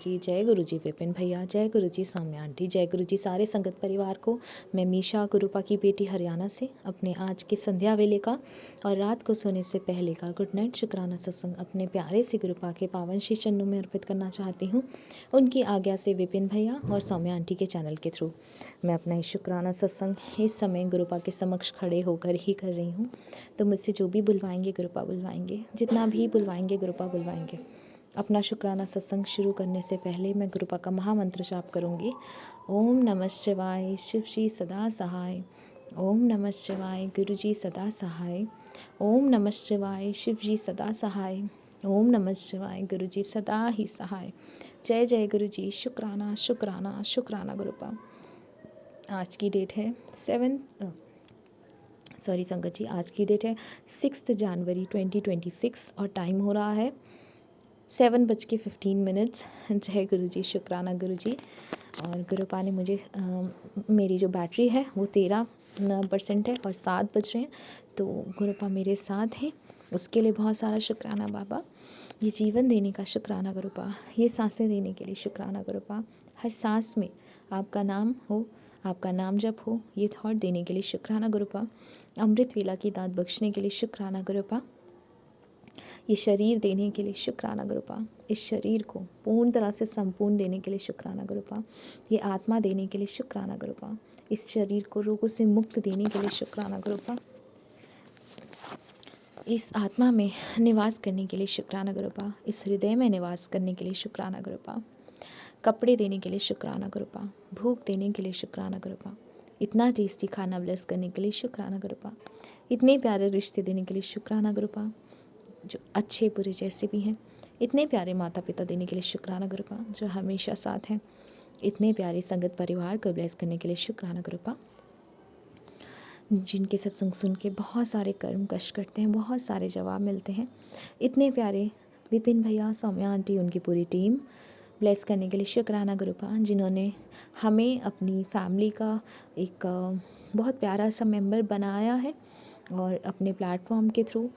जी, जय गुरु जी विपिन भैया, जय गुरु जी सौम्या आंटी, जय गुरु जी सारे संगत परिवार को। मैं मीशा गुरुपा की बेटी हरियाणा से अपने आज के संध्या वेले का और रात को सोने से पहले का गुड नाइट शुक्राना सत्संग अपने प्यारे से गुरुपा के पावन श्री चरणों में अर्पित करना चाहती हूँ। उनकी आज्ञा से विपिन भैया और सौम्या आंटी के चैनल के थ्रू मैं अपना ये शुक्राना सत्संग इस समय गुरुपा के समक्ष खड़े होकर ही कर रही हूँ। तो मुझसे जो भी बुलवाएंगे गुरुपा बुलवाएंगे, जितना भी बुलवाएंगे गुरुपा बुलवाएंगे। अपना शुक्राना सत्संग शुरू करने से पहले मैं गुरुपा का महामंत्र जाप करूंगी। ओम नमः शिवाय, शिव जी सदा सहाय। ओम नमः शिवाय, गुरु जी सदा सहाय। ओम नमः शिवाय, शिव जी सदा सहाय। ओम नमः शिवाय, गुरु जी सदा ही सहाय। जय जय गुरु जी, शुक्राना शुक्राना शुक्राना गुरुपा। आज की डेट है संगत जी, आज की डेट है 6 जनवरी 2026 और टाइम हो रहा है 7:15। जय गुरु जी, शुक्राना गुरु जी। और गुरुपा ने मुझे मेरी जो बैटरी है वो 13% है और 7 बज रहे हैं, तो गुरुपा मेरे साथ हैं, उसके लिए बहुत सारा शुक्राना बाबा। ये जीवन देने का शुक्राना गुरुपा, ये सांसें देने के लिए शुक्राना गुरुपा, हर सांस में आपका नाम हो, आपका नाम जप हो, ये थॉट देने के लिए शुक्राना गुरुपा। अमृत वेला की दात बख्शने के लिए शुक्राना गुरुपा। ये शरीर देने के लिए शुक्राना गुरुपा, इस शरीर को पूर्ण तरह से संपूर्ण देने के लिए शुक्राना गुरुपा। ये आत्मा देने के लिए शुक्राना गुरुपा, इस शरीर को रोगों से मुक्त देने के लिए शुक्राना गुरुपा। इस आत्मा में निवास करने के लिए शुक्राना गुरुपा, इस हृदय में निवास करने के लिए शुक्राना गुरुपा। कपड़े देने के लिए शुक्राना गुरुपा, भूख देने के लिए शुक्राना गुरुपा, इतना टेस्टी खाना ब्लेस करने के लिए शुक्राना गुरुपा, इतने प्यारे रिश्ते देने के लिए शुक्राना गुरुपा, जो अच्छे बुरे जैसे भी हैं, इतने प्यारे माता पिता देने के लिए शुक्राना गुरुपा, जो हमेशा साथ हैं, इतने प्यारे संगत परिवार को ब्लेस करने के लिए शुक्राना गुरुपा, जिनके सत्संग सुन के बहुत सारे कर्म कष्ट करते हैं, बहुत सारे जवाब मिलते हैं, इतने प्यारे विपिन भैया, सौम्या आंटी, उनकी पूरी टीम ब्लेस करने के लिए शुक्राना गुरुपा, जिन्होंने हमें अपनी फैमिली का एक बहुत प्यारा सा मेंबर बनाया है और अपने प्लेटफॉर्म के थ्रू,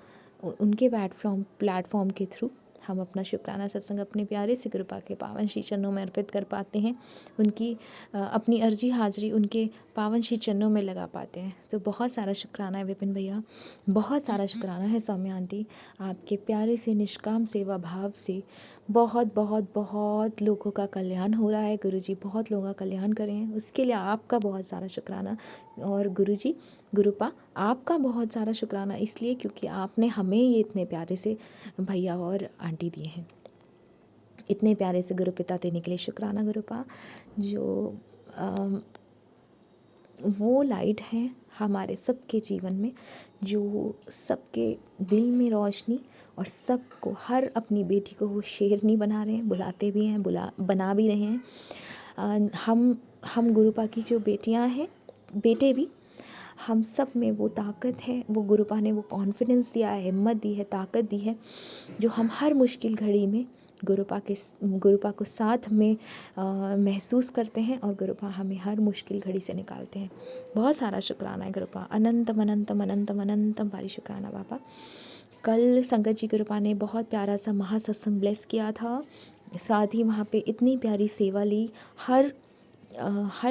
उनके प्लेटफॉर्म के थ्रू हम अपना शुक्राना सत्संग अपने प्यारे से गुरुपा के पावन श्री चरणों में अर्पित कर पाते हैं। उनकी अपनी अर्जी हाजिरी उनके पावन श्री चरणों में लगा पाते हैं। तो बहुत सारा शुक्राना है विपिन भैया, बहुत सारा शुक्राना है सौम्या आंटी, आपके प्यारे से निष्काम सेवा भाव से बहुत बहुत बहुत लोगों का कल्याण हो रहा है। गुरुजी बहुत लोगों का कल्याण करें, उसके लिए आपका बहुत सारा शुक्राना। और गुरुजी, गुरुपा, आपका बहुत सारा शुक्राना इसलिए क्योंकि आपने हमें ये इतने प्यारे से भैया और आंटी दिए हैं, इतने प्यारे से गुरुपिता देने के लिए शुक्राना गुरुपा, जो वो लाइट है हमारे सबके जीवन में, जो सबके दिल में रोशनी और सबको, हर अपनी बेटी को वो शेरनी बना रहे हैं, बुलाते भी हैं, बना भी रहे हैं। हम गुरुपा की जो बेटियां हैं, बेटे भी, हम सब में वो ताकत है, वो गुरुपा ने वो कॉन्फिडेंस दिया है, हिम्मत दी है, ताकत दी है, जो हम हर मुश्किल घड़ी में गुरुपा को साथ में महसूस करते हैं और गुरुपा हमें हर मुश्किल घड़ी से निकालते हैं। बहुत सारा शुक्राना है गुरुपा, अनंतम अनंतम अनंतम अनंतम भारी शुक्राना बाबा। कल संगत जी गुरुपा ने बहुत प्यारा सा महासत्संग ब्लेस किया था, साथ ही वहाँ पे इतनी प्यारी सेवा ली, हर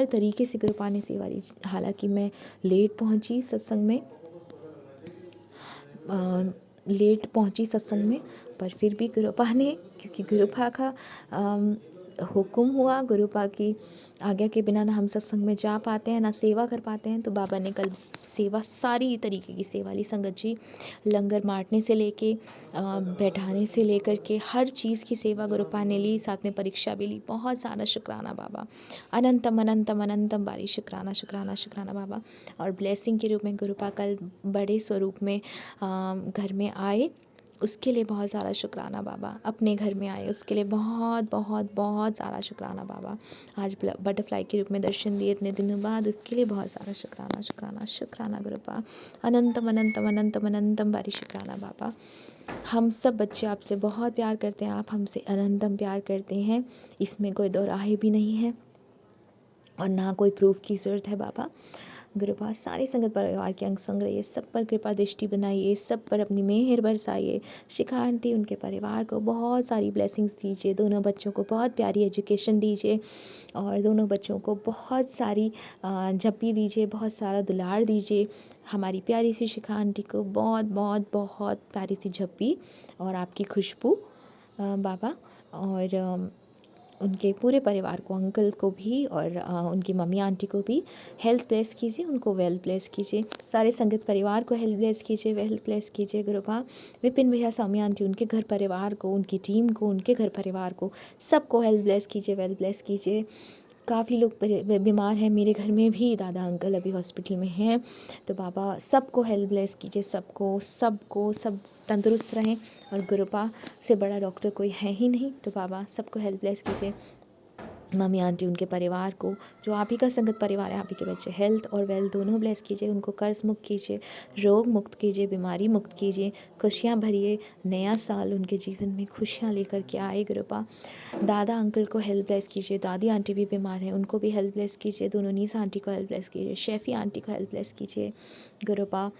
तरीके से गुरुपा ने सेवा ली। हालांकि मैं लेट पहुँची सत्संग में, पर फिर भी गुरुपा ने, क्योंकि गुरुपा का हुक्म हुआ, गुरुपा की आज्ञा के बिना ना हम सत्संग में जा पाते हैं, ना सेवा कर पाते हैं, तो बाबा ने कल सेवा, सारी तरीके की सेवा ली संगत जी, लंगर बांटने से लेके बैठाने से लेकर के हर चीज़ की सेवा गुरुपा ने ली, साथ में परीक्षा भी ली। बहुत सारा शुक्राना बाबा, अनंतम अनंतम अनंतम बारी शुक्राना शुक्राना शुक्राना बाबा। और ब्लेसिंग के रूप में गुरुपा कल बड़े स्वरूप में घर में आए, उसके लिए बहुत सारा शुक्राना बाबा। अपने घर में आए उसके लिए बहुत बहुत बहुत सारा शुक्राना बाबा। आज बटरफ्लाई के रूप में दर्शन दिए इतने दिनों बाद, उसके लिए बहुत सारा शुक्राना शुक्राना शुक्राना गुरुपा, अनंतम अनंतम अनंतम अनंतम बारी शुक्राना बाबा। हम सब बच्चे आपसे बहुत प्यार करते हैं, आप हमसे अनंतम प्यार करते हैं, इसमें कोई दो राहे भी नहीं है और ना कोई प्रूफ की ज़रूरत है बाबा। गुरुपा सारे संगत परिवार के अंग संग रहिए, सब पर कृपा दृष्टि बनाइए, सब पर अपनी मेहर बरसाइए। शिखा आंटी उनके परिवार को बहुत सारी ब्लेसिंग्स दीजिए, दोनों बच्चों को बहुत प्यारी एजुकेशन दीजिए और दोनों बच्चों को बहुत सारी झप्पी दीजिए, बहुत सारा दुलार दीजिए। हमारी प्यारी सी शिखा आंटी को बहुत बहुत बहुत प्यारी सी झप्पी और आपकी खुशबू बाबा, और उनके पूरे परिवार को, अंकल को भी और उनकी मम्मी आंटी को भी हेल्थ ब्लेस कीजिए, उनको वेल्थ ब्लेस कीजिए। सारे संगत परिवार को हेल्थ ब्लेस कीजिए, वेल्थ ब्लेस कीजिए गुरुपा। विपिन भैया, सौम्या आंटी, उनके घर परिवार को, उनकी टीम को, उनके घर परिवार को, सबको हेल्थ ब्लेस कीजिए, वेल्थ ब्लेस कीजिए। काफ़ी लोग बीमार हैं, मेरे घर में भी दादा अंकल अभी हॉस्पिटल में हैं, तो बाबा सबको हेल्थ ब्लेस कीजिए, सबको सबको सब तंदुरुस्त रहें। और गुरुपा से बड़ा डॉक्टर कोई है ही नहीं, तो बाबा सबको हेल्थ ब्लेस कीजिए। मम्मी आंटी, उनके परिवार को, जो आप ही का संगत परिवार है, आप ही के बच्चे, हेल्थ और वेल्थ दोनों ब्लेस कीजिए। उनको कर्ज मुक्त कीजिए, रोग मुक्त कीजिए, बीमारी मुक्त कीजिए, खुशियाँ भरिए। नया साल उनके जीवन में खुशियाँ लेकर के आए गुरुपा। दादा अंकल को हेल्थ ब्लेस कीजिए, दादी आंटी भी बीमार हैं, उनको भी हेल्थ ब्लेस कीजिए। दोनों नीसा आंटी को हेल्थ ब्लेस कीजिए, शेफ़ी आंटी को हेल्थ ब्लेस कीजिए गुरुपा।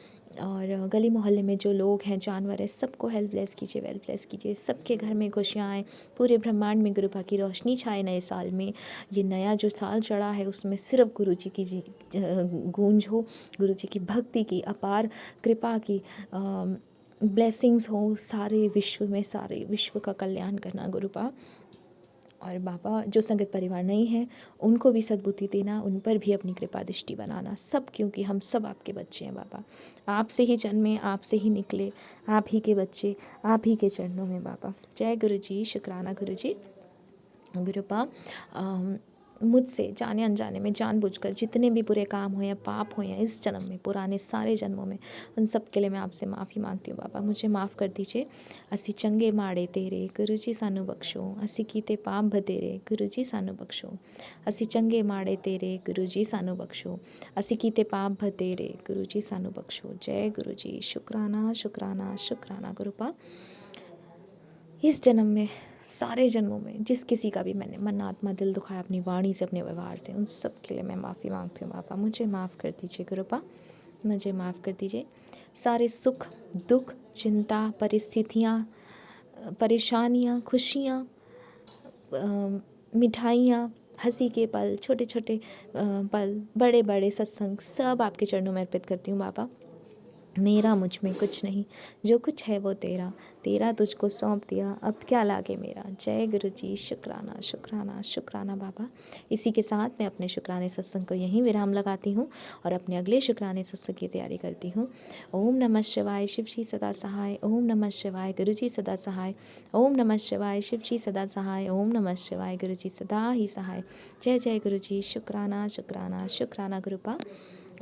और गली मोहल्ले में जो लोग हैं, जानवर है, सबको हेल्थ ब्लेस कीजिए, वेल्थ ब्लेस कीजिए। सबके घर में खुशियाँ आए, पूरे ब्रह्मांड में गुरुपा की रोशनी छाए नए साल में। ये नया जो साल चढ़ा है उसमें सिर्फ गुरु जी की गूंज हो, गुरु जी की भक्ति की अपार कृपा की ब्लेसिंग्स हो सारे विश्व में, सारे विश्व का कल्याण करना गुरुपा। और बाबा जो संगत परिवार नहीं है उनको भी सद्बुद्धि देना, उन पर भी अपनी कृपा दृष्टि बनाना, सब, क्योंकि हम सब आपके बच्चे हैं बाबा। आपसे ही जन्मे, आपसे ही निकले, आप ही के बच्चे, आप ही के चरणों में बाबा। जय गुरु जी, शुक्राना गुरु जी। गुरुपा मुझसे जाने अनजाने में जानबूझकर जितने भी बुरे काम हुए हैं, पाप हुए हैं इस जन्म में, पुराने सारे जन्मों में, उन सब के लिए मैं आपसे माफ़ी मांगती हूँ बाबा, मुझे माफ़ कर दीजिए। असी चंगे माड़े तेरे गुरु जी सानू बख्शो, असी कीते पाप बतेरे गुरु जी सानू बख्शो। असी चंगे माड़े तेरे गुरु जी सानू बख्शो, असी कीते पाप बतेरे गुरु जी सानू बख्शो। जय गुरु जी, शुक्राना शुक्राना शुक्राना गुरुपा। इस जन्म में, सारे जन्मों में जिस किसी का भी मैंने मन आत्मा दिल दुखाया अपनी वाणी से, अपने व्यवहार से, उन सब के लिए मैं माफ़ी मांगती हूँ बाबा। मुझे माफ़ कर दीजिए गुरुपा, मुझे माफ़ कर दीजिए। सारे सुख दुख चिंता परिस्थितियाँ परेशानियाँ खुशियाँ मिठाइयाँ हंसी के पल, छोटे छोटे पल, बड़े बड़े सत्संग, सब आपके चरणों में अर्पित करती हूँ बाबा। मेरा मुझ में कुछ नहीं, जो कुछ है वो तेरा, तेरा तुझको सौंप दिया, अब क्या लागे मेरा। जय गुरु जी, शुक्राना शुक्राना शुक्राना बाबा। इसी के साथ मैं अपने शुक्राने सत्संग को यहीं विराम लगाती हूँ और अपने अगले शुक्राने सत्संग की तैयारी करती हूँ। ओम नमः शिवाय, शिव जी सदा सहाय। ओम नमः शिवाय, गुरु जी सदा सहाय। ओम नमः शिवाय, शिव जी सदा सहाय। ओम नमः शिवाय, गुरु जी सदा ही सहाय। जय जय गुरु जी, शुक्राना शुक्राना शुक्राना गुरुपा।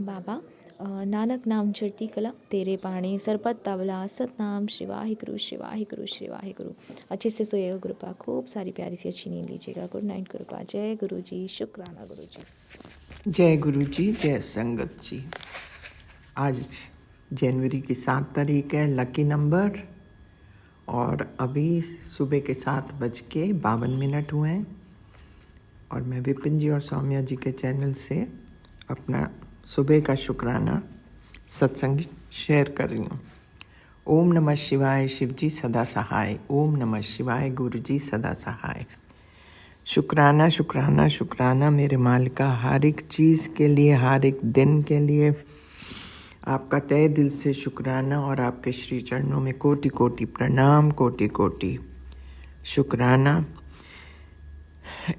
बाबा नानक नाम चढ़ती कला, तेरे पाणी सरपत तबला, सतनाम श्री वाहिगुरु श्री वाहिगुरु श्री वाहिगुरु। अच्छे से सोइएगा गुरुपा, खूब सारी प्यारी सी अच्छी नींद लीजिएगा। Good night गुरुपा। जय गुरु जी, शुक्राना गुरु जी। जय गुरु जी, जय संगत जी। आज जनवरी की 7 तारीख है, लकी नंबर, और अभी सुबह के 7:52 हुए हैं और मैं विपिन जी और सौम्या जी के चैनल से अपना सुबह का शुक्राना सत्संग शेयर कर रही हूँ। ओम नमः शिवाय, शिव जी सदा सहाय। ओम नमः शिवाय, गुरु जी सदा सहाय। शुक्राना शुक्राना शुक्राना मेरे मालिका, हर एक चीज़ के लिए, हर एक दिन के लिए आपका तहे दिल से शुक्राना और आपके श्री चरणों में कोटि कोटि प्रणाम, कोटि कोटि शुक्राना।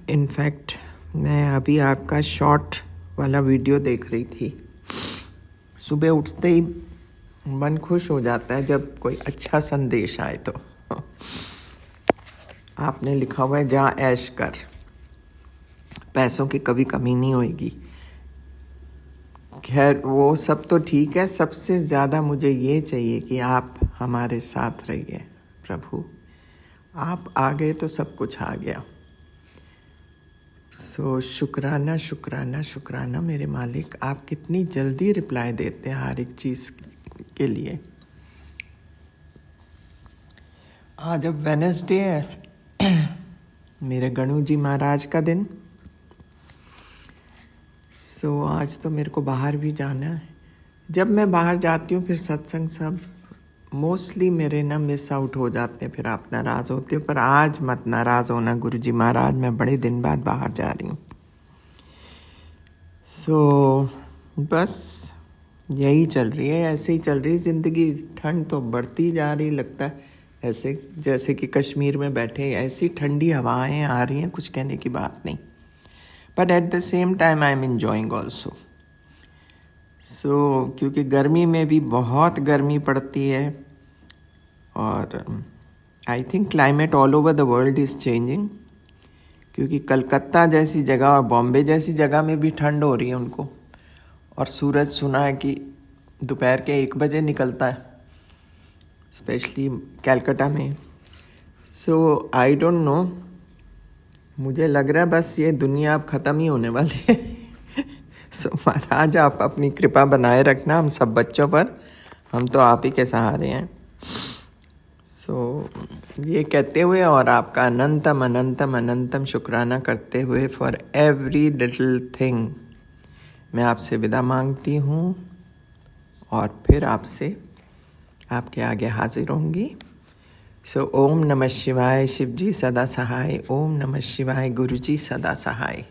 इनफैक्ट मैं अभी आपका शॉर्ट वाला वीडियो देख रही थी। सुबह उठते ही मन खुश हो जाता है जब कोई अच्छा संदेश आए तो। आपने लिखा हुआ है, जा ऐश कर, पैसों की कभी कमी नहीं होएगी। खैर वो सब तो ठीक है, सबसे ज़्यादा मुझे ये चाहिए कि आप हमारे साथ रहिए। प्रभु आप आ गए तो सब कुछ आ गया। सो शुक्राना शुक्राना शुक्राना मेरे मालिक, आप कितनी जल्दी रिप्लाई देते हैं हर एक चीज़ के लिए। आज अब वेडनेसडे है, मेरे गणु जी महाराज का दिन। आज तो मेरे को बाहर भी जाना है। जब मैं बाहर जाती हूँ फिर सत्संग सब मोस्टली मेरे ना मिस आउट हो जाते हैं, फिर आप नाराज़ होते हो। पर आज मत नाराज़ होना गुरुजी महाराज, मैं बड़े दिन बाद बाहर जा रही हूँ। बस यही चल रही है, ऐसे ही चल रही है ज़िंदगी। ठंड तो बढ़ती जा रही, लगता है ऐसे जैसे कि कश्मीर में बैठे ऐसी ठंडी हवाएं आ रही हैं, कुछ कहने की बात नहीं। But at the same time I am enjoying also. क्योंकि गर्मी में भी बहुत गर्मी पड़ती है, और I think climate all over the world is changing. क्योंकि कलकत्ता जैसी जगह और बॉम्बे जैसी जगह में भी ठंड हो रही है उनको, और सूरज सुना है कि दोपहर के 1 बजे निकलता है, स्पेशली कैलकाटा में। आई डोंट नो, मुझे लग रहा है बस ये दुनिया अब ख़त्म ही होने वाली है। महाराज आप अपनी कृपा बनाए रखना हम सब बच्चों पर, हम तो आप ही के सहारे हैं। ये कहते हुए और आपका अनंतम अनंतम अनंतम शुक्राना करते हुए फॉर एवरी लिटिल थिंग, मैं आपसे विदा मांगती हूँ और फिर आपसे आपके आगे हाजिर होंगी। ओम नमः शिवाय, शिव जी सदा सहाय। ओम नमः शिवाय, गुरु जी सदा सहाय।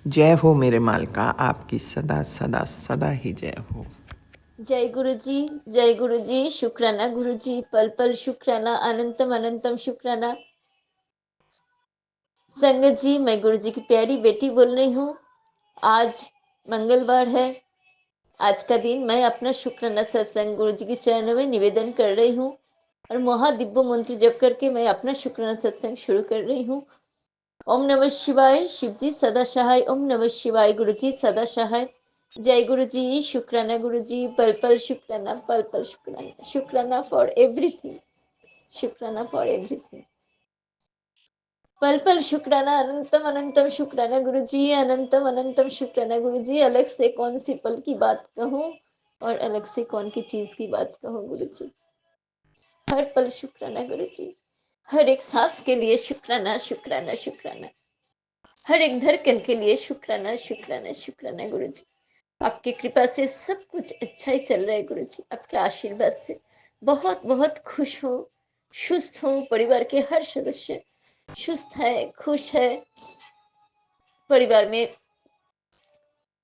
जय हो मेरे मालका, आपकी सदा सदा सदा ही जय हो। जय गुरु जी, शुक्राना गुरु जी, पल पल शुक्राना, अनंतम अनंतम शुक्राना। संगत जी, मैं गुरु जी की प्यारी बेटी बोल रही हूँ। आज मंगलवार है। आज का दिन मैं अपना शुक्राना सत्संग गुरु जी के चरणों में निवेदन कर रही हूँ और महादिव्य मंत्र जप करके मैं अपना शुक्राना सत्संग शुरू कर रही हूँ। ओम नमः शिवाय, शिव जी सदा सहाय। ओम नमः शिवाय, गुरु जी सदा सहाय। जय गुरु जी, शुक्राना गुरु जी, पल पल शुक्राना, पल पल शुक्राना, शुक्राना फॉर एवरीथिंग, शुक्राना फॉर एवरीथिंग, पल पल शुक्राना, अनंतम अनंतम शुक्राना गुरु जी, अनंतम अनंतम शुक्राना गुरु जी। अलग से कौन सी पल की बात कहूँ और अलग से कौन की चीज की बात कहूँ गुरु जी। हर पल शुक्राना गुरु जी, हर एक सांस के लिए शुक्राना शुक्राना शुक्राना, हर एक धड़कन के लिए शुक्राना शुक्राना शुक्राना गुरु जी। आपकी कृपा से सब कुछ अच्छा ही चल रहा है गुरु जी। आपके आशीर्वाद से बहुत बहुत खुश हूँ, सुस्त हूँ। परिवार के हर सदस्य सुस्त है, खुश है। परिवार में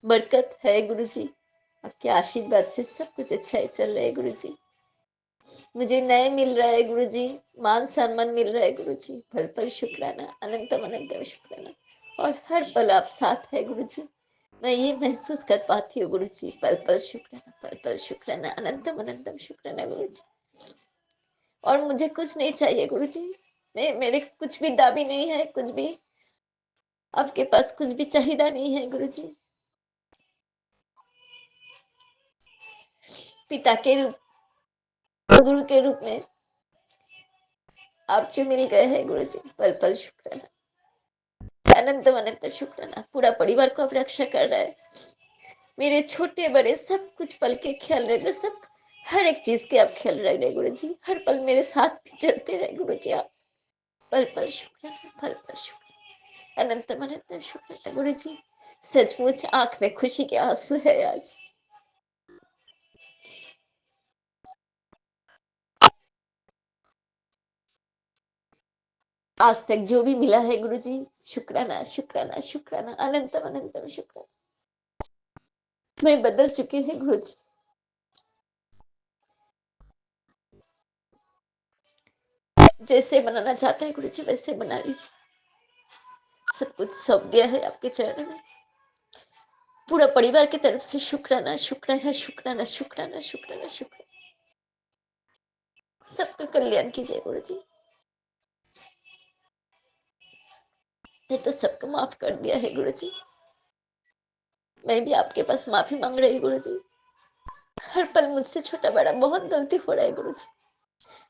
बरकत है गुरु जी। आपके आशीर्वाद से सब कुछ अच्छा ही चल रहा है गुरु जी। मुझे न्याय मिल रहा है गुरु जी, मान सम्मान मिल रहा है गुरु जी। पल पल शुक्राना, अनंतम अनंतम शुक्राना, और हर पल आप साथ है गुरु जी। मैं ये महसूस कर पाती हूँ गुरु जी। पल पल शुक्राना, पल पल शुक्राना, अनंतम अनंतम शुक्राना गुरु जी। और मुझे कुछ नहीं चाहिए गुरु जी। मेरे कुछ भी दाबी नहीं है, कुछ भी आपके पास कुछ भी चाहिदा नहीं है गुरु जी। पिता के रूप, गुरु के रूप में आप जो मिल गए हैं गुरु जी। पल पल शुक्राना, अनंत अनंत शुक्राना। पूरा परिवार को आप रक्षा कर रहा है। मेरे छोटे बड़े सब कुछ पल के ख्याल रख रहे, सब हर एक चीज के आप ख्याल रख रहे गुरु जी। हर पल मेरे साथ भी चलते रहे गुरु जी आप। पल पल शुक्राना, पल पल शुक्राना, अनंत अनंत शुक्राना गुरु जी। सचमुच आंख में खुशी के आंसू है आज। आज तक जो भी मिला है गुरु जी, शुक्राना शुक्राना शुक्राना, अनंत अनंत शुक्राना। मैं बदल चुके हैं गुरु जी। जैसे बनाना चाहते हैं गुरु जी वैसे बना लीजिए। सब कुछ सौंप दिया है आपके चरणों में। पूरा परिवार की तरफ से शुक्राना शुक्राना शुक्राना शुक्राना शुक्राना शुक्राना। सबका कल्याण कीजिए गुरु जी। मैं तो सबको माफ कर दिया है गुरु जी। मैं भी आपके पास माफी मांग रही गुरु जी। हर पल मुझसे छोटा बड़ा बहुत गलती हो रहा है गुरु जी।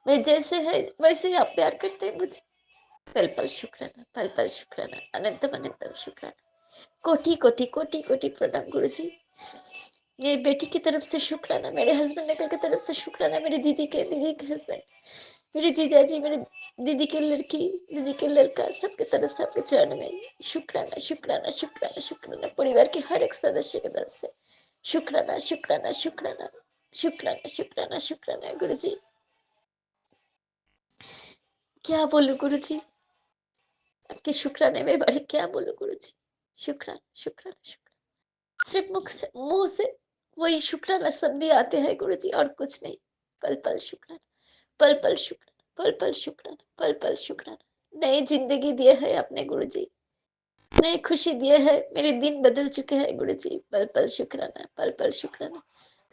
मैं जैसे है वैसे ही आप प्यार करते हैं मुझे। पल पल शुक्राना, पल पल शुक्राना, अनंतम अनंतम शुक्राना। कोटि कोटि कोटि कोटि प्रणाम गुरु जी। मेरी बेटी की तरफ से शुक्राना, मेरे हस्बैंड अंकल की तरफ से शुक्राना, मेरी दीदी के हस्बैंड, मेरे जीजा जी, मेरे दीदी की लड़की, दीदी के लड़का, सबके तरफ से आपके चरण में शुक्राना, शुक्राना, शुक्राना, शुक्राना। परिवार के हर एक सदस्य की तरफ से शुक्राना, शुक्राना, शुक्राना, शुक्राना, शुक्राना, शुक्राना। गुरु जी, क्या बोलूं गुरु जी, आपके शुक्राने में बड़े क्या बोलूं गुरु जी। शुक्राना, शुक्राना, शुक्राना। सिर्फ मुंह से वही शुक्राना शब्द ही आते हैं गुरु जी, और कुछ नहीं। पल पल शुक्राना, पल पल शुक्राना, पल पल शुक्राना, पल पल शुक्राना। नई जिंदगी दिए है आपने गुरु जी, नई खुशी दिए है, मेरे दिन बदल चुके हैं गुरु जी। पल पल शुक्राना, पल पल शुक्राना।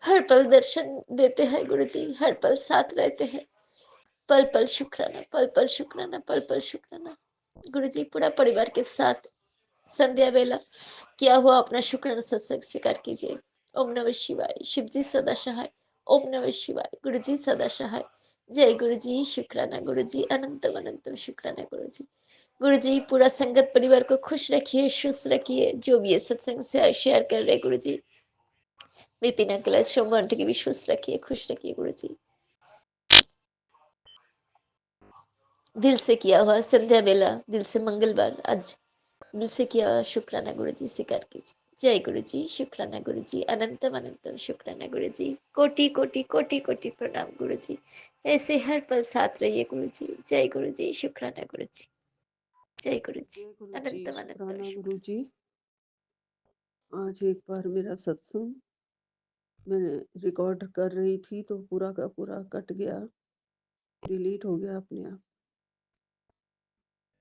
हर पल दर्शन देते हैं गुरु जी, हर पल साथ रहते हैं। पल पल शुक्राना, पल पल शुक्राना, पल पल शुक्राना। गुरु जी, पूरा परिवार के साथ संध्या वेला किया हुआ अपना शुक्राना सत्संग स्वीकार कीजिए। ओम नमः शिवाय। शिव जी सदा सहाय। ओम नमः शिवाय। गुरु जी सदा सहाय। जय गुरु जी। शुक्राना गुरु जी, अनंतम अनंतम शुक्राना गुरु जी। गुरु जी, पूरा संगत परिवार को खुश रखिए, सुस्त रखिए। जो भी ये सत्संग से शेयर कर रहे गुरु जी, विपिन अंकल, शोभा आंटी की भी सुस्त रखिए, खुश रखिए गुरु जी। दिल से किया हुआ संध्या बेला, दिल से मंगलवार आज दिल से किया हुआ शुक्राना गुरु जी स्वीकार कीजिए। जय गुरु जी। शुक्राना गुरु जी, अनंतम अनंतम शुक्राना गुरु जी। कोटि कोटि कोटि कोटि प्रणाम गुरु जी। ऐसे हर पल साथ रहिए गुरु जी। जय गुरु जी। शुक्राना गुरु जी। जय गुरु जी। जय गुरु जी, अनंतम अनंतम शुक्राना गुरु शुक्राना। जी। आज एक बार मेरा सत्संग मैं रिकॉर्ड कर रही थी तो पूरा का पूरा कट गया, डिलीट हो गया अपने आप।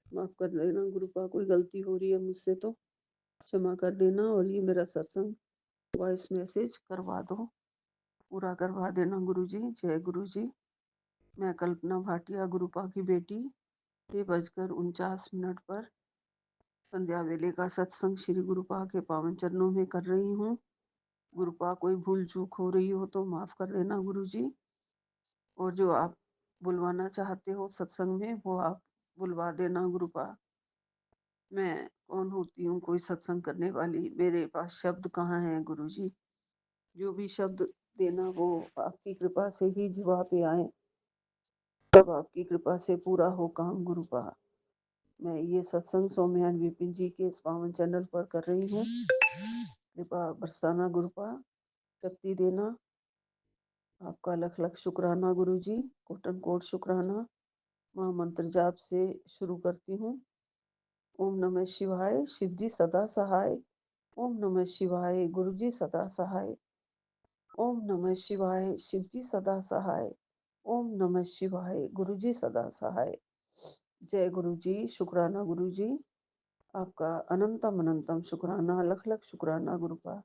माफ कर देना गुरुपा, कोई गलती हो रही है मुझसे तो क्षमा कर देना। और ये मेरा सत्संग वॉइस मैसेज करवा दो, पूरा करवा देना गुरु जी। जय गुरु जी। मैं कल्पना भाटिया, गुरुपा की बेटी, 6:49 पर संध्या वेले का सत्संग श्री गुरुपा के पावन चरणों में कर रही हूँ। गुरुपा, कोई भूल चूक हो रही हो तो माफ कर देना गुरु जी। और जो आप बुलवाना चाहते हो सत्संग में वो आप बुलवा देना गुरुपा। मैं कौन होती हूँ कोई सत्संग करने वाली, मेरे पास शब्द कहाँ है गुरु जी। जो भी शब्द देना वो आपकी कृपा से ही जवाब पे आए, तब आपकी कृपा से पूरा हो काम गुरुपा। मैं ये सत्संग सौम्यान विपिन जी के इस पावन चैनल पर कर रही हूँ। कृपा बरसाना गुरुपा, शक्ति देना। आपका लख लख शुक्राना गुरु जी, कोटन कोट शुक्राना। महामंत्र जाप से शुरू करती हूँ। ओम नमः शिवाय, शिव जी सदा सहाय। ओम नमः शिवाय, गुरु जी सदा सहाय। ओम नमः शिवाय, शिव जी सदा सहाय। ओम नमः शिवाय, गुरु जी सदा सहाय। जय गुरु जी। शुक्राना गुरु जी, आपका अनंतम अनंतम शुक्राना, लख लख शुक्राना गुरुपा।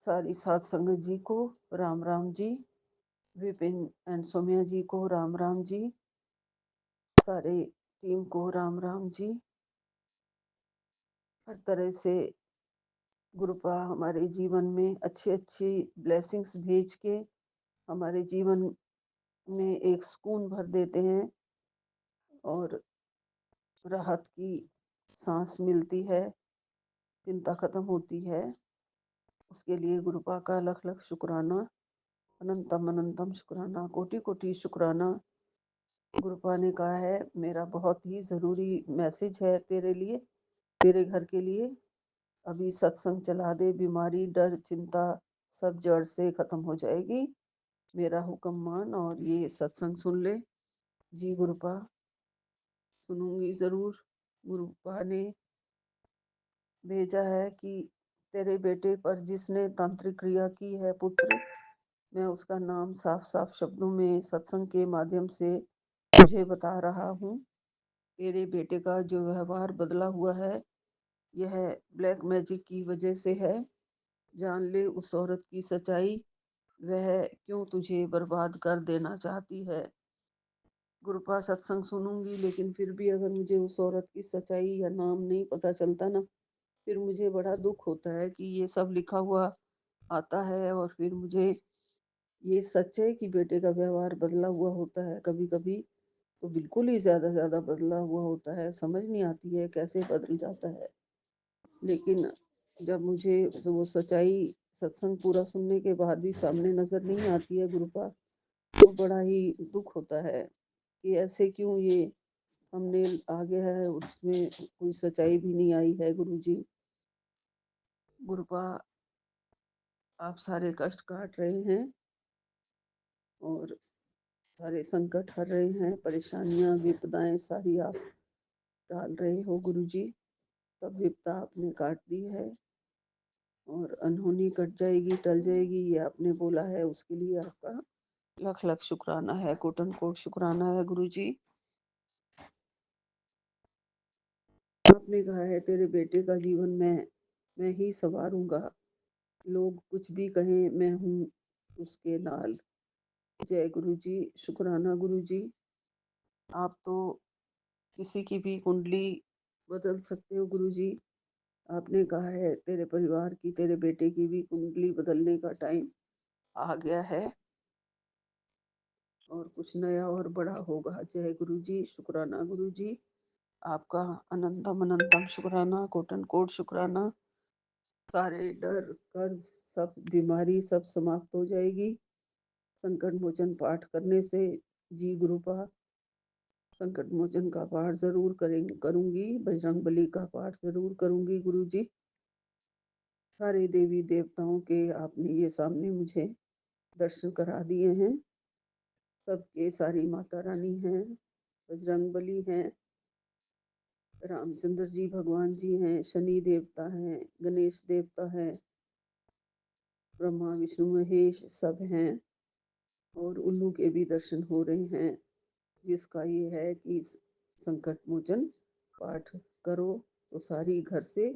सारी सात संगत जी को राम राम जी। विपिन एंड सोम्या जी को राम राम जी। सारे टीम को राम राम जी। हर तरह से गुरुपा हमारे जीवन में अच्छी अच्छी ब्लेसिंग्स भेज के हमारे जीवन में एक सुकून भर देते हैं और राहत की सांस मिलती है, चिंता खत्म होती है। उसके लिए गुरुपा का लख लख शुक्राना, अनंतम अनंतम शुक्राना, कोटि कोटि शुक्राना। गुरुपा ने कहा है मेरा बहुत ही ज़रूरी मैसेज है तेरे लिए, तेरे घर के लिए। अभी सत्संग चला दे, बीमारी डर चिंता सब जड़ से खत्म हो जाएगी। मेरा हुक्म मान और ये सत्संग सुन ले। जी गुरुपा, सुनूंगी जरूर। गुरुपा ने भेजा है कि तेरे बेटे पर जिसने तांत्रिक क्रिया की है पुत्र, मैं उसका नाम साफ साफ शब्दों में सत्संग के माध्यम से तुझे बता रहा हूँ। तेरे बेटे का जो व्यवहार बदला हुआ है यह ब्लैक मैजिक की वजह से है। जान ले उस औरत की सच्चाई, वह क्यों तुझे बर्बाद कर देना चाहती है। गुरुपा, सत्संग सुनूंगी लेकिन फिर भी अगर मुझे उस औरत की सच्चाई या नाम नहीं पता चलता ना, फिर मुझे बड़ा दुख होता है कि ये सब लिखा हुआ आता है और फिर मुझे ये सच है कि बेटे का व्यवहार बदला हुआ होता है। कभी कभी तो बिल्कुल ही ज्यादा बदला हुआ होता है, समझ नहीं आती है कैसे बदल जाता है। लेकिन जब मुझे वो सच्चाई सत्संग पूरा सुनने के बाद भी सामने नजर नहीं आती है गुरुपा, तो बड़ा ही दुख होता है। कि ऐसे क्यों ये थंबनेल आ गया है, उसमें कोई सच्चाई भी नहीं आई है गुरुजी। गुरुपा आप सारे कष्ट काट रहे हैं और सारे संकट हर रहे हैं, परेशानियां विपदाएं सारी आप डाल रहे हो गुरुजी। सब विपदा आपने काट दी है और अनहोनी कट जाएगी, टल जाएगी, ये आपने बोला है। उसके लिए आपका लख लख शुक्राना है, कोटन कोट शुक्राना है गुरुजी। आपने कहा है तेरे बेटे का जीवन मैं ही संवारूंगा, लोग कुछ भी कहें मैं हूँ उसके नाल। जय गुरुजी, शुक्राना गुरुजी। आप तो किसी की भी कुंडली बदल सकते हो गुरुजी। आपने कहा है तेरे परिवार की, तेरे बेटे की भी कुंडली बदलने का टाइम आ गया है और कुछ नया और बड़ा होगा। जय गुरुजी, शुक्राना गुरुजी। आपका अनंतम अनंतम शुक्राना, कोटन कोट शुक्राना। सारे डर, कर्ज, सब बीमारी सब समाप्त हो जाएगी संकट मोचन पाठ करने से। जी गुरुपा, संकट मोचन का पाठ जरूर करूंगी, बजरंग बली का पाठ जरूर करूंगी गुरुजी। सारे देवी देवताओं के आपने ये सामने मुझे दर्शन करा दिए हैं। सबके सारी माता रानी हैं, बजरंग बली हैं, रामचंद्र जी भगवान जी हैं, शनि देवता हैं, गणेश देवता हैं, ब्रह्मा विष्णु महेश सब हैं और उल्लू के भी दर्शन हो रहे हैं। जिसका ये है कि संकट मोचन पाठ करो तो सारी घर से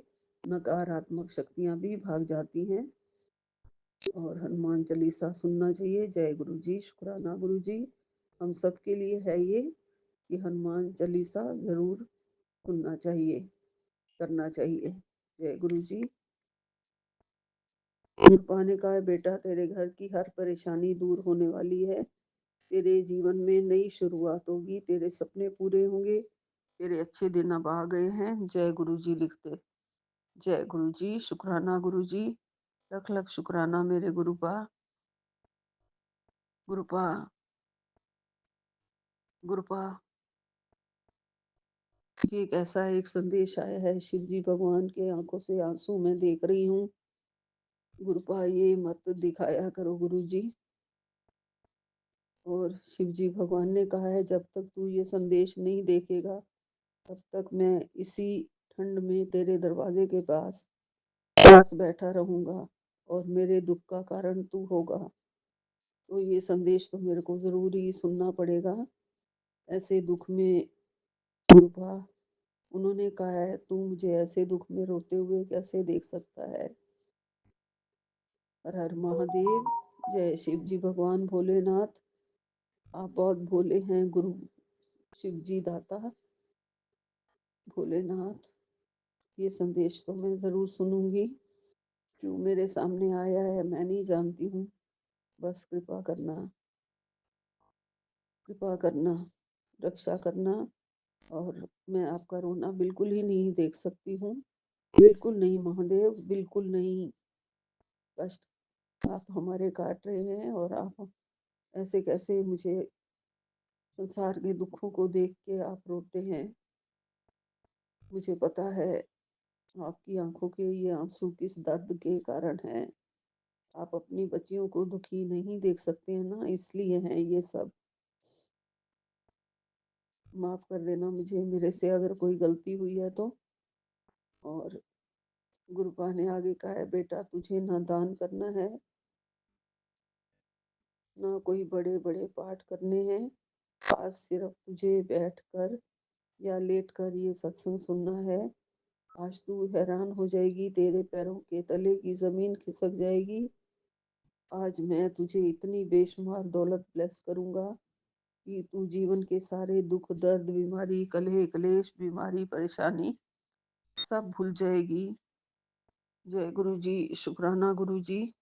नकारात्मक शक्तियां भी भाग जाती हैं। और हनुमान चालीसा सुनना चाहिए। जय गुरु जी, शुक्राना गुरु जी। हम सब के लिए है ये कि हनुमान चालीसा जरूर सुनना चाहिए, करना चाहिए। जय गुरु जी। गुरपा ने कहा बेटा तेरे घर की हर परेशानी दूर होने वाली है, तेरे जीवन में नई शुरुआत होगी, तेरे सपने पूरे होंगे, तेरे अच्छे दिन अब आ गए हैं। जय गुरु जी लिखते। जय गुरु जी, शुक्राना गुरु जी। लख लख शुक्राना मेरे गुरुपा। गुरुपा, गुरुपा ये एक ऐसा एक संदेश आया है, शिव जी भगवान के आंखों से आंसू मैं देख रही हूँ। गुरुपा ये मत दिखाया करो गुरु जी। और शिव जी भगवान ने कहा है जब तक तू ये संदेश नहीं देखेगा तब तक मैं इसी ठंड में तेरे दरवाजे के पास बैठा रहूंगा और मेरे दुख का कारण तू होगा। तो ये संदेश तो मेरे को जरूर ही सुनना पड़ेगा। ऐसे दुख में गुरुपा उन्होंने कहा है तू मुझे ऐसे दुख में रोते हुए कैसे देख सकता है। हर हर महादेव। जय शिव जी भगवान भोलेनाथ। आप बहुत भोले हैं गुरु शिव जी दाता भोलेनाथ। ये संदेश तो मैं जरूर सुनूंगी। क्यों मेरे सामने आया है मैं नहीं जानती हूँ। बस कृपा करना, कृपा करना, रक्षा करना। और मैं आपका रोना बिल्कुल ही नहीं देख सकती हूँ, बिल्कुल नहीं महादेव, बिल्कुल नहीं। कष्ट आप हमारे काट रहे हैं और आप ऐसे कैसे मुझे संसार के दुखों को देख के आप रोते हैं। मुझे पता है आपकी आंखों के ये आंसू किस दर्द के कारण हैं। आप अपनी बच्चियों को दुखी नहीं देख सकते हैं ना, इसलिए हैं ये सब। माफ कर देना मुझे, मेरे से अगर कोई गलती हुई है तो। और गुरुपा ने आगे कहा है बेटा तुझे ना दान करना है, ना कोई बड़े बड़े पाठ करने हैं। आज सिर्फ तुझे बैठ कर या लेट कर ये सत्संग सुनना है। आज तू हैरान हो जाएगी, तेरे पैरों के तले की जमीन खिसक जाएगी। आज मैं तुझे इतनी बेशुमार दौलत ब्लेस करूंगा कि तू जीवन के सारे दुख दर्द बीमारी कलह क्लेश बीमारी परेशानी सब भूल जाएगी। जय गुरु जी, शुक्राना गुरु जी।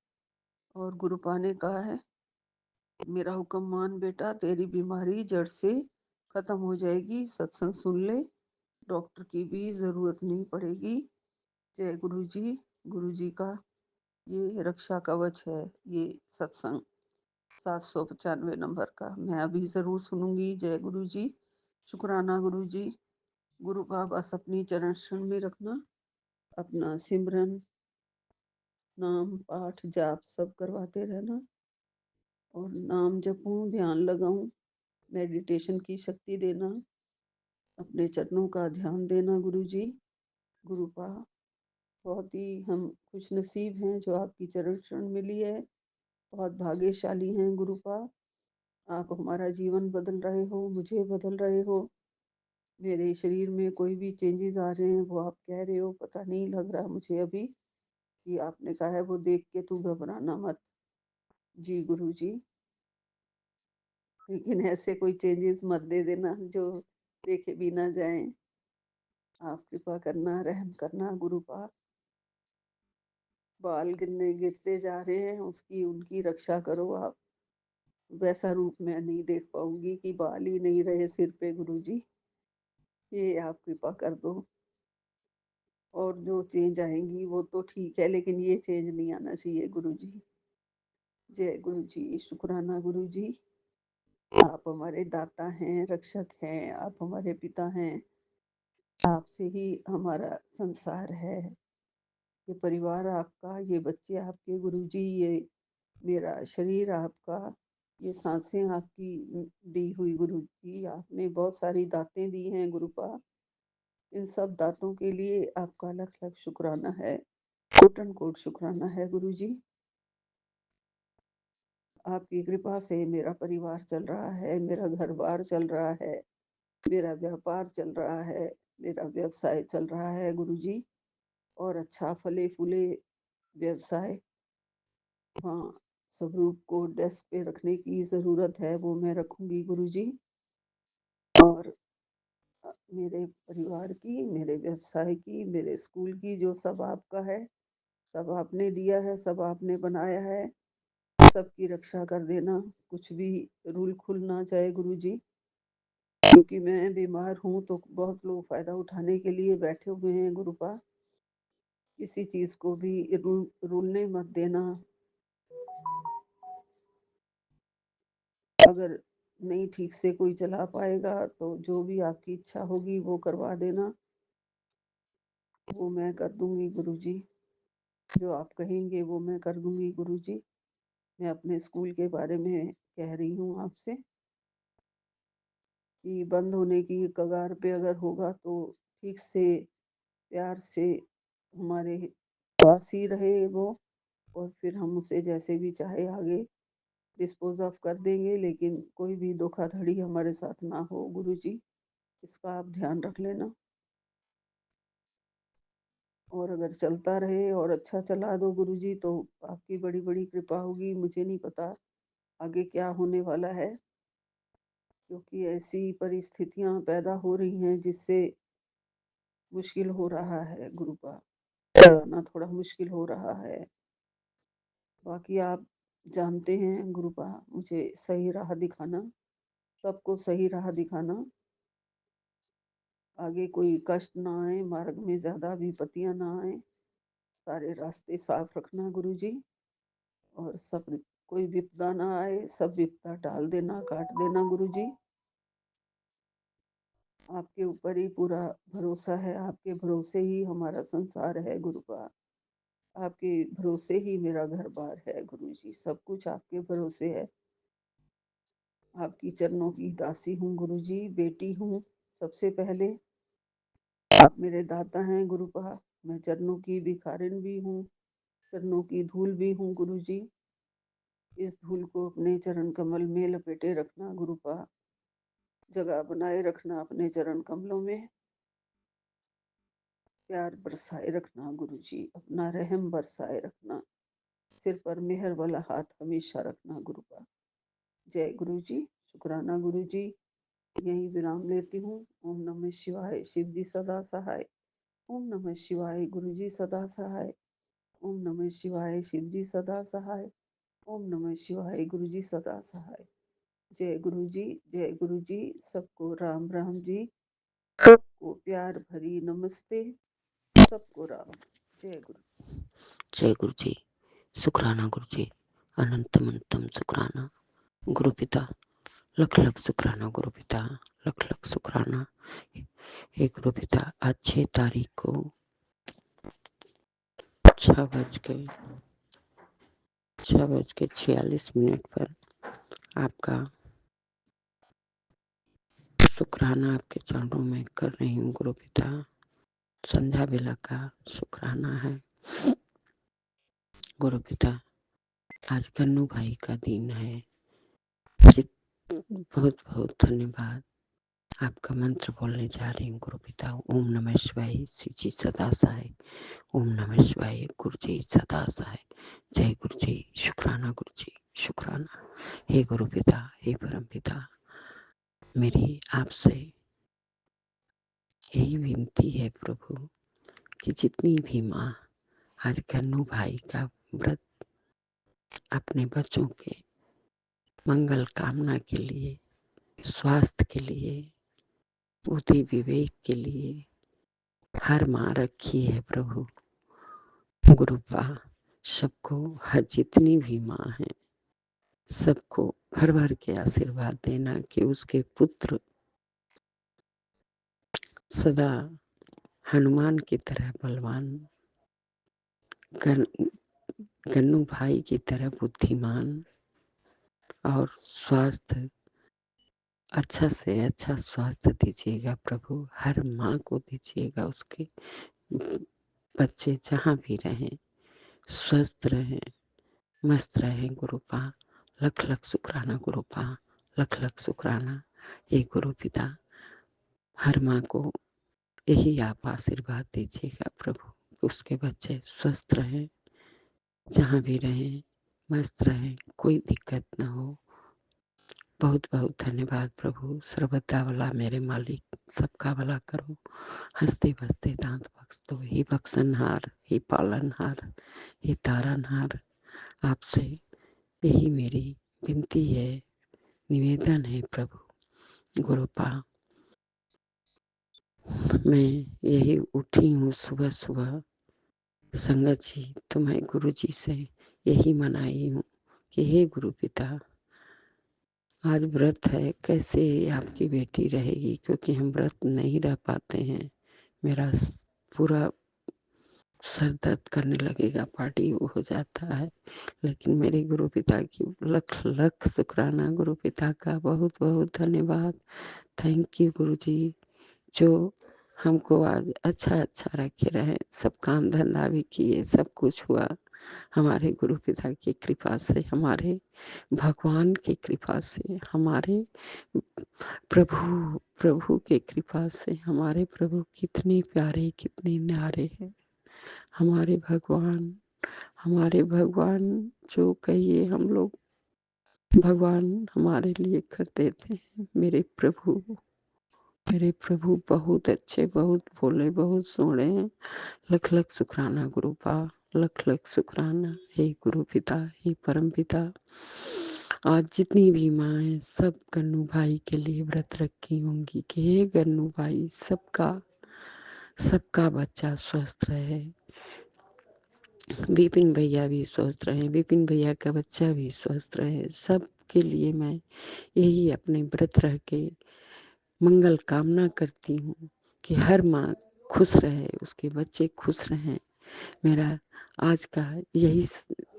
और गुरुपा ने कहा है मेरा हुक्म मान बेटा, तेरी बीमारी जड़ से खत्म हो जाएगी। सत्संग सुन ले, डॉक्टर की भी जरूरत नहीं पड़ेगी। जय गुरु जी। गुरु जी का ये रक्षा कवच है, ये सत्संग। 795 नंबर का। मैं अभी ज़रूर सुनूंगी। जय गुरु जी। शुक्राना गुरु जी। गुरु का बस अपनी चरण शरण में रखना, अपना सिमरन नाम पाठ जाप सब करवाते रहना, और नाम जपूं, ध्यान लगाऊं, मेडिटेशन की शक्ति देना, अपने चरणों का ध्यान देना गुरु जी। गुरु पा बहुत ही हम खुश नसीब हैं जो आपकी चरण शरण मिली है। बहुत भाग्यशाली हैं गुरुपा। आप हमारा जीवन बदल रहे हो, मुझे बदल रहे हो। मेरे शरीर में कोई भी चेंजेस आ रहे हैं वो आप कह रहे हो, पता नहीं लग रहा मुझे अभी कि आपने कहा है वो देख के तू घबराना मत। जी गुरु जी। लेकिन ऐसे कोई चेंजेस मत दे देना जो देखे भी ना जाए। आप कृपा करना, रहम करना गुरुपा। बाल गिरते जा रहे हैं, उसकी उनकी रक्षा करो आप। वैसा रूप मैं नहीं देख पाऊंगी कि बाल ही नहीं रहे सिर पे गुरु जी। ये आप कृपा कर दो। और जो चेंज आएंगी वो तो ठीक है, लेकिन ये चेंज नहीं आना चाहिए गुरु जी। जय गुरु जी। शुक्राना गुरु जी। आप हमारे दाता हैं, रक्षक हैं, आप हमारे पिता हैं। आपसे ही हमारा संसार है। ये परिवार आपका, ये बच्चे आपके गुरु जी, ये मेरा शरीर आपका, ये सांसें आपकी दी हुई गुरु जी। आपने बहुत सारी दातें दी हैं गुरुपा। इन सब दातों के लिए आपका लख लख शुक्राना है, कोटन कोट शुक्राना है गुरु जी। आपकी कृपा से मेरा परिवार चल रहा है, मेरा घर बार चल रहा है, मेरा व्यापार चल रहा है, मेरा व्यवसाय चल रहा है गुरु जी। और अच्छा फले फूले व्यवसाय। हाँ, स्वरूप को डेस्क पे रखने की ज़रूरत है, वो मैं रखूंगी गुरु जी। और मेरे परिवार की, मेरे व्यवसाय की, मेरे स्कूल की, जो सब आपका है, सब आपने दिया है, सब आपने बनाया है, सबकी रक्षा कर देना। कुछ भी रूल खुल ना जाए गुरु जी। क्योंकि मैं बीमार हूँ तो बहुत लोग फायदा उठाने के लिए बैठे हुए हैं गुरुपा। किसी चीज को भी रूलने मत देना। अगर नहीं ठीक से कोई चला पाएगा तो जो भी आपकी इच्छा होगी वो करवा देना, वो मैं कर दूंगी गुरु जी। जो आप कहेंगे वो मैं कर दूंगी गुरु जी। मैं अपने स्कूल के बारे में कह रही हूँ आपसे कि बंद होने की कगार पे अगर होगा तो ठीक से प्यार से हमारे पास ही रहे वो, और फिर हम उसे जैसे भी चाहे आगे डिस्पोज ऑफ कर देंगे, लेकिन कोई भी धोखाधड़ी हमारे साथ ना हो गुरु जी। इसका आप ध्यान रख लेना। और अगर चलता रहे और अच्छा चला दो गुरु जी तो आपकी बड़ी बड़ी कृपा होगी। मुझे नहीं पता आगे क्या होने वाला है, क्योंकि ऐसी परिस्थितियां पैदा हो रही हैं जिससे मुश्किल हो रहा है गुरुपा। चलाना थोड़ा मुश्किल हो रहा है। बाकी आप जानते हैं गुरुपा, मुझे सही राह दिखाना, सबको सही राह दिखाना। आगे कोई कष्ट ना आए, मार्ग में ज्यादा विपत्तियां ना आए, सारे रास्ते साफ रखना गुरु जी। और सब कोई विपदा ना आए, सब विपदा टाल देना, काट देना गुरु जी। आपके ऊपर ही पूरा भरोसा है, आपके भरोसे ही हमारा संसार है गुरुपा। आपके भरोसे ही मेरा घर बार है गुरु जी। सब कुछ आपके भरोसे है। आपकी चरणों की दासी हूँ गुरु जी, बेटी हूँ। सबसे पहले आप मेरे दाता हैं गुरुपा। मैं चरणों की भिखारिन भी हूँ, चरणों की धूल भी हूँ गुरु जी। इस धूल को अपने चरण कमल में लपेटे रखना गुरुपा। जगह बनाए रखना अपने चरण कमलों में। प्यार बरसाए रखना गुरु जी, अपना रहम बरसाए रखना। सिर पर मेहर वाला हाथ हमेशा रखना गुरुपा। जय गुरु जी। शुक्राना गुरु जी। यही विराम लेती हूँ। ओम नमः शिवाय। शिव जी सदा सहाय। ओम नमः शिवाय। गुरु जी सदा सहाय। ओम नमः शिवाय। शिव जी सदा सहाय। ओम नमः शिवाय। गुरु जी सदा सहाय। जय गुरु जी। जय गुरु जी। सबको राम राम जी। सबको प्यार भरी नमस्ते। सबको राम। जय गुरु। जय गुरु जी। शुक्राना गुरु जी। अनंतम अनंतम शुक्राना। गुरु पिता लख लख शुक्राना। गुरु पिता लख लख शुक्राना। हे गुरु पिता, आज 6 तारीख को 6:46 पर आपका शुक्राना आपके चरणों में कर रही हूँ गुरु पिता। संध्या बेला का शुक्राना है गुरु पिता। आज कन्नू भाई का दिन है। बहुत बहुत धन्यवाद। आपका मंत्र बोलने जा रही हूँ गुरु पिता। ओम नमः शिवाय, शिव जी सदा सहाय। ओम नमः शिवाय, गुरु जी सदा सहाय। जय गुरु जी, शुक्राना गुरु जी, शुक्राना। हे गुरु पिता, हे परम पिता, मेरी आपसे यही विनती है प्रभु कि जितनी भी माँ आज कन्नू भाई का व्रत अपने बच्चों के मंगल कामना के लिए, स्वास्थ्य के लिए, बुद्धि विवेक के लिए हर माँ रखी है प्रभु। गुरुपा सबको, हर जितनी भी माँ है सबको भर भर के आशीर्वाद देना कि उसके पुत्र सदा हनुमान की तरह बलवान, कन्नू भाई की तरह बुद्धिमान और स्वास्थ्य अच्छा से अच्छा स्वास्थ्य दीजिएगा प्रभु। हर माँ को दीजिएगा, उसके बच्चे जहाँ भी रहें स्वस्थ रहें, मस्त रहें गुरुपा। लख लख शुक्राना गुरुपा, लख लख शुक्राना। हे गुरु पिता, हर माँ को यही आप आशीर्वाद दीजिएगा प्रभु, उसके बच्चे स्वस्थ रहें, जहाँ भी रहें मस्त रहें, कोई दिक्कत ना हो। बहुत बहुत धन्यवाद प्रभु। सर्वदा वाला मेरे मालिक, सबका भला करो, हंसते बसते दांत बख्श दो। हे बख्शनहार, हे पालनहार, हे तारनहार, आपसे यही मेरी विनती है, निवेदन है प्रभु। गुरुपा मैं यही उठी हूँ सुबह सुबह, संगत जी तो मैं गुरु जी से यही मनाई हूँ कि हे गुरु पिता, आज व्रत है, कैसे आपकी बेटी रहेगी, क्योंकि हम व्रत नहीं रह पाते हैं। मेरा पूरा सर दर्द करने लगेगा, पार्टी हो जाता है। लेकिन मेरे गुरु पिता की लख लख शुक्राना। गुरु पिता का बहुत बहुत धन्यवाद। थैंक यू गुरु जी, जो हमको आज अच्छा अच्छा रखे रहे। सब काम धंधा भी किए, सब कुछ हुआ हमारे गुरु पिता की कृपा से, हमारे भगवान की कृपा से, हमारे प्रभु के कृपा से। हमारे प्रभु कितने प्यारे, कितने न्यारे हैं हमारे भगवान। हमारे भगवान जो कहिए हम लोग भगवान हमारे लिए कर देते हैं। मेरे प्रभु बहुत अच्छे, बहुत भोले, बहुत सोने हैं। लख लख शुक्राना गुरुपा, लख लख शुक्राना। हे गुरु पिता, हे परम पिता, आज जितनी भी माँ है सब गन्नू भाई के लिए व्रत रखी होंगी कि हे गन्नू भाई सबका बच्चा स्वस्थ रहे, विपिन भैया भी स्वस्थ रहे, विपिन भैया का बच्चा भी स्वस्थ रहे। सब के लिए मैं यही अपने व्रत रह के मंगल कामना करती हूँ कि हर माँ खुश रहे, उसके बच्चे खुश रहें। मेरा आज का यही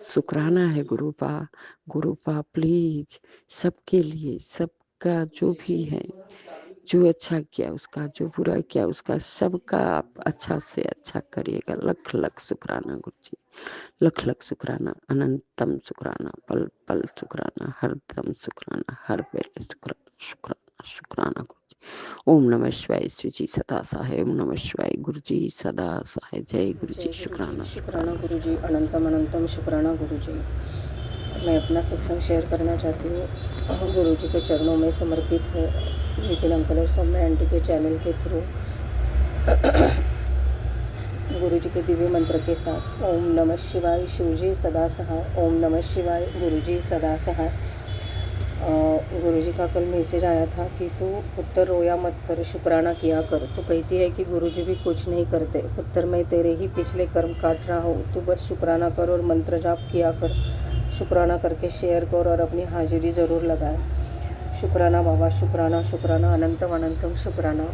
शुक्राना है गुरुपा प्लीज सबके लिए, सबका जो भी है, जो अच्छा किया उसका, जो बुरा किया उसका, सबका आप अच्छा से अच्छा करिएगा। लख लख शुक्राना गुरु जी, लख लख शुक्राना, अनंतम शुक्राना, पल पल शुक्राना, हरदम शुक्राना, हर वेले शुक्राना, शुक्राना शुक्राना गुरु जी। ओम नमः शिवाय, श्री जी सदा सहाय। ओम नमः शिवाय, गुरु जी सदा सहाय। जय गुरु जी, शुक्राना शुक्राना गुरु जी, अनंतम अनंतम शुक्राना गुरु जी। मैं अपना सत्संग शेयर करना चाहती हूँ, गुरु जी के चरणों में समर्पित है, विपिन अंकल और सौम्या आंटी के चैनल के थ्रू गुरु जी के दिव्य मंत्र के साथ। ओम नमः शिवाय, शिव जी सदा सहाय। ओम नमः शिवाय, गुरु जी सदा सहाय। गुरु जी का कल मैसेज आया था कि तू पुत्र रोया मत कर, शुक्राना किया कर। तो कहती है कि गुरु जी भी कुछ नहीं करते, पुत्र मैं तेरे ही पिछले कर्म काट रहा हूँ, तू बस शुक्राना कर और मंत्र जाप किया कर। शुक्राना करके शेयर करो और अपनी हाजिरी ज़रूर लगाएं। शुक्राना बाबा, शुक्राना शुक्राना, अनंतम अनंतम शुक्राना।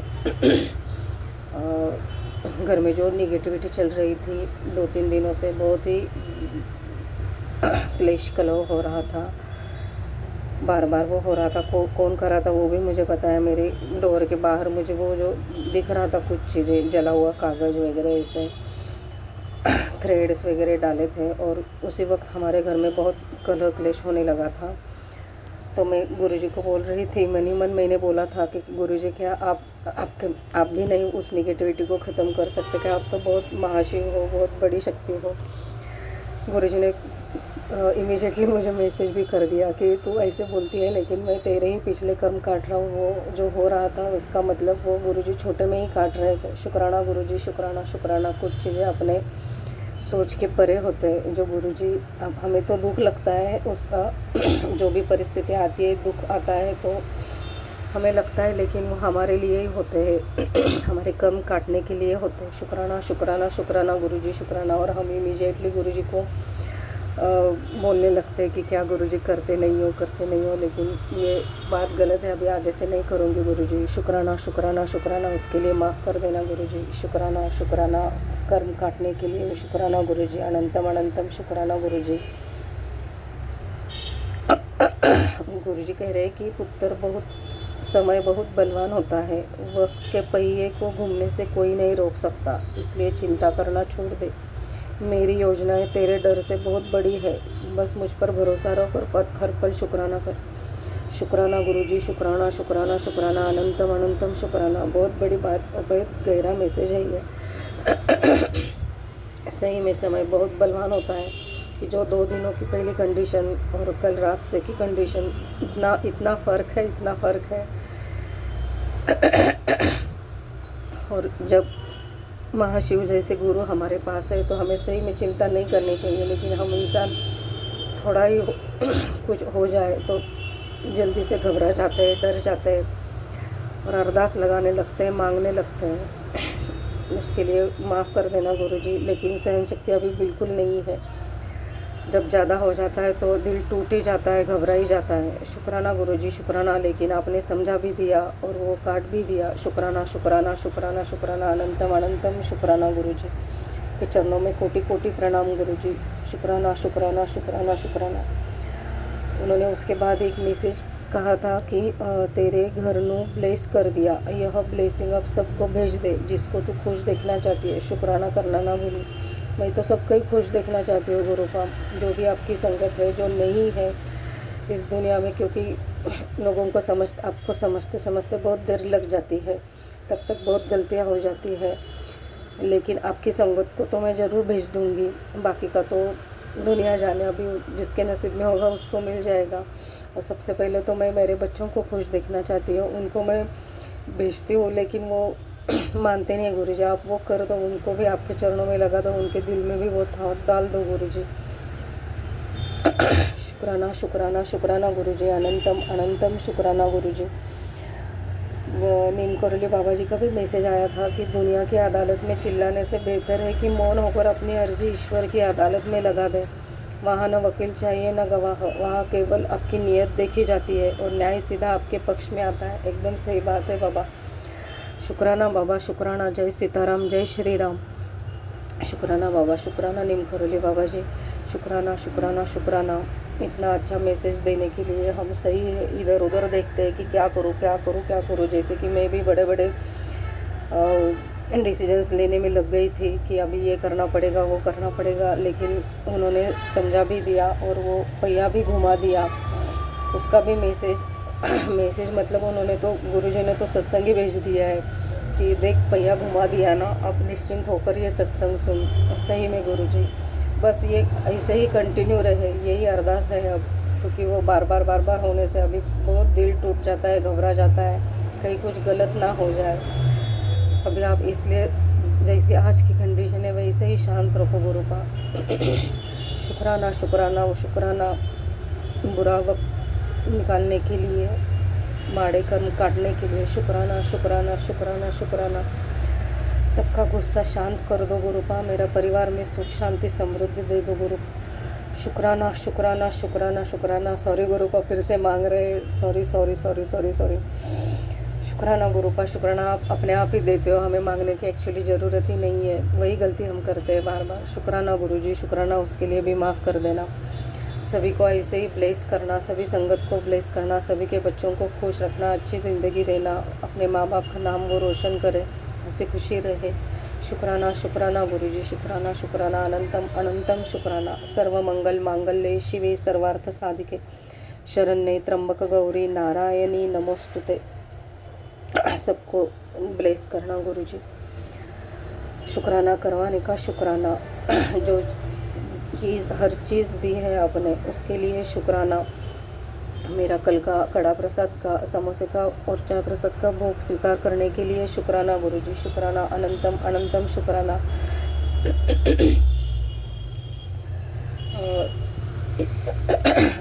घर में जो निगेटिविटी चल रही थी 2-3 दिनों से, बहुत ही क्लेश कलह हो रहा था, बार बार वो हो रहा था। कौन कर रहा था वो भी मुझे पता है। मेरे डोर के बाहर मुझे वो जो दिख रहा था, कुछ चीज़ें, जला हुआ कागज़ वगैरह, ऐसे थ्रेड्स वगैरह डाले थे, और उसी वक्त हमारे घर में बहुत कलह क्लेश होने लगा था। तो मैं गुरुजी को बोल रही थी, मन ही मन मैंने बोला था कि गुरुजी क्या आप भी नहीं उस निगेटिविटी को ख़त्म कर सकते क्या? आप तो बहुत महाशिव हो, बहुत बड़ी शक्ति हो। गुरुजी ने इमीडिएटली मुझे मैसेज भी कर दिया कि तू ऐसे बोलती है, लेकिन मैं तेरे ही पिछले कर्म काट रहा हूँ। वो जो हो रहा था उसका मतलब वो गुरुजी छोटे में ही काट रहे थे। शुक्राना गुरुजी, शुक्राना शुक्राना। कुछ चीज़ें अपने सोच के परे होते हैं जो गुरुजी, अब हमें तो दुख लगता है उसका जो भी परिस्थिति आती है, दुख आता है तो हमें लगता है, लेकिन वो हमारे लिए ही होते हैं, हमारे कर्म काटने के लिए होते हैं। शुक्राना शुक्राना शुक्राना गुरुजी, शुक्राना। और हम इमीडिएटली गुरुजी को बोलने लगते हैं कि क्या गुरुजी करते नहीं हो, लेकिन ये बात गलत है, अभी आगे से नहीं करूँगी गुरुजी। शुक्राना शुक्राना शुक्राना, उसके लिए माफ़ कर देना गुरुजी। शुक्राना शुक्राना, कर्म काटने के लिए शुक्राना गुरुजी। अनंतम अनंतम शुक्राना गुरुजी। गुरुजी कह रहे हैं कि पुत्र समय बहुत बलवान होता है, वक्त के पहिए को घूमने से कोई नहीं रोक सकता, इसलिए चिंता करना छोड़ दे। मेरी योजनाएं तेरे डर से बहुत बड़ी है, बस मुझ पर भरोसा रख और हर पल शुक्राना कर। शुक्राना गुरुजी, शुक्राना शुक्राना शुक्राना, अनंतम अनंतम शुक्राना। बहुत बड़ी बात, बहुत गहरा मैसेज है ये। सही में समय बहुत बलवान होता है कि जो 2 दिनों की पहली कंडीशन और कल रात से की कंडीशन, इतना फ़र्क है। और जब महाशिव जैसे गुरु हमारे पास है तो हमें सही में चिंता नहीं करनी चाहिए, लेकिन हम इंसान थोड़ा ही कुछ हो जाए तो जल्दी से घबरा जाते हैं, डर जाते हैं और अरदास लगाने लगते हैं, मांगने लगते हैं। उसके लिए माफ़ कर देना गुरुजी, लेकिन सहन शक्ति अभी बिल्कुल नहीं है। जब ज़्यादा हो जाता है तो दिल टूट ही जाता है, घबरा ही जाता है। शुक्राना गुरुजी, शुक्राना। लेकिन आपने समझा भी दिया और वो काट भी दिया। शुक्राना शुक्राना शुक्राना शुक्राना, अनंतम अनंतम शुक्राना गुरुजी के चरणों में कोटि कोटि प्रणाम गुरुजी। शुक्राना शुक्राना शुक्राना शुक्राना। उन्होंने उसके बाद एक मैसेज कहा था कि तेरे घर नू ब्लेस कर दिया, यह ब्लेसिंग अब सबको भेज दे जिसको तू खुश देखना चाहती है। शुक्राना करना ना भूली। मैं तो सबको ही खुश देखना चाहती हूँ गुरुपा, जो भी आपकी संगत है, जो नहीं है इस दुनिया में, क्योंकि लोगों को आपको समझते बहुत देर लग जाती है, तब तक बहुत गलतियाँ हो जाती है। लेकिन आपकी संगत को तो मैं ज़रूर भेज दूँगी, बाकी का तो दुनिया जाने, अभी जिसके नसीब में होगा उसको मिल जाएगा। और सबसे पहले तो मैं मेरे बच्चों को खुश देखना चाहती हूँ, उनको मैं भेजती हूँ, लेकिन वो मानते नहीं गुरुजी। आप वो कर दो, उनको भी आपके चरणों में लगा दो, उनके दिल में भी वो थॉट डाल दो गुरुजी। शुक्राना शुक्राना शुक्राना गुरुजी, अनंतम अनंतम शुक्राना गुरुजी। नीम करोली बाबा जी का भी मैसेज आया था कि दुनिया की अदालत में चिल्लाने से बेहतर है कि मौन होकर अपनी अर्जी ईश्वर की अदालत में लगा दें। वहाँ न वकील चाहिए न गवाह, वहाँ केवल आपकी नीयत देखी जाती है और न्याय सीधा आपके पक्ष में आता है। एकदम सही बात है बाबा। शुक्राना बाबा, शुक्राना। जय सीताराम, जय श्री राम। शुक्राना बाबा, शुक्राना नीम करोली बाबा जी। शुक्राना शुक्राना शुक्राना। इतना अच्छा मैसेज देने के लिए हम सही इधर उधर देखते हैं कि क्या करूँ। जैसे कि मैं भी बड़े बड़े डिसीजंस लेने में लग गई थी कि अभी ये करना पड़ेगा, वो करना पड़ेगा, लेकिन उन्होंने समझा भी दिया और वो पहिया भी घुमा दिया। उसका भी मैसेज मतलब उन्होंने तो, गुरुजी ने तो सत्संग ही भेज दिया है कि देख पहिया घुमा दिया ना, अब निश्चिंत होकर ये सत्संग सुन। सही में गुरुजी, बस ये ऐसे ही कंटिन्यू रहे, यही अरदास है अब, क्योंकि वो बार बार होने से अभी बहुत दिल टूट जाता है, घबरा जाता है, कहीं कुछ गलत ना हो जाए। अभी आप इसलिए जैसी आज की कंडीशन है वैसे ही शांत रखो गुरुपा। शुक्राना शुक्राना वो शुक्राना। बुरा वक्त निकालने के लिए, माड़े कर्म काटने के लिए शुक्राना शुक्राना शुक्राना शुक्राना। सबका गुस्सा शांत कर दो गुरुपा, मेरा परिवार में सुख शांति समृद्धि दे दो गुरु। शुक्राना शुक्राना शुक्राना शुक्राना। सॉरी गुरुपा, फिर से मांग रहे, sorry sorry sorry sorry sorry. शुक्राना गुरुपा, शुक्राना आप अपने आप ही देते हो, हमें मांगने की एक्चुअली ज़रूरत ही नहीं है, वही गलती हम करते हैं बार बार। शुक्राना गुरुजी, शुक्राना, उसके लिए भी माफ़ कर देना। सभी को ऐसे ही ब्लेस करना, सभी संगत को ब्लेस करना, सभी के बच्चों को खुश रखना, अच्छी ज़िंदगी देना, अपने माँ बाप का नाम वो रोशन करे, हंसी खुशी रहे। शुक्राना शुक्राना गुरुजी, शुक्राना शुक्राना, अनंतम अनंतम शुक्राना। सर्व मंगल मांगल्ये शिवे सर्वार्थ साधिके शरण्ये त्र्यंबक गौरी नारायणी नमोस्तुते। सबको ब्लेस करना गुरुजी। शुक्राना करवाने का शुक्राना। जो चीज़, हर चीज़ दी है आपने, उसके लिए शुक्राना। मेरा कल का कड़ा प्रसाद का, समोसे का और चाय प्रसाद का भोग स्वीकार करने के लिए शुक्राना गुरुजी, शुक्राना, अनंतम अनंतम शुक्राना।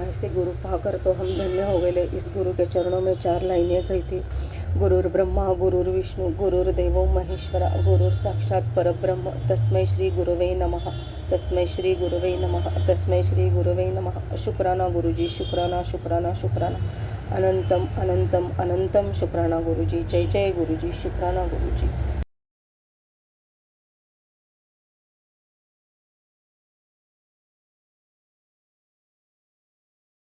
ऐसे गुरु पाकर तो हम धन्य हो गए। इस गुरु के चरणों में 4 लाइनें कही थी। गुरुर ब्रह्मा गुरुर्विष्णु गुरुर्देवो महेश्वरा गुरुर साक्षात परब्रह्म तस्मै श्री गुरुवे नमः, तस्मै श्री गुरुवे नमः, तस्मै श्री गुरुवे नमः। शुक्राना गुरुजी, शुक्राना शुक्राना शुक्राना, अनंतम अनंतम अनंतम शुक्राना गुरुजी। जय जय गुरुजी, शुक्राना गुरुजी।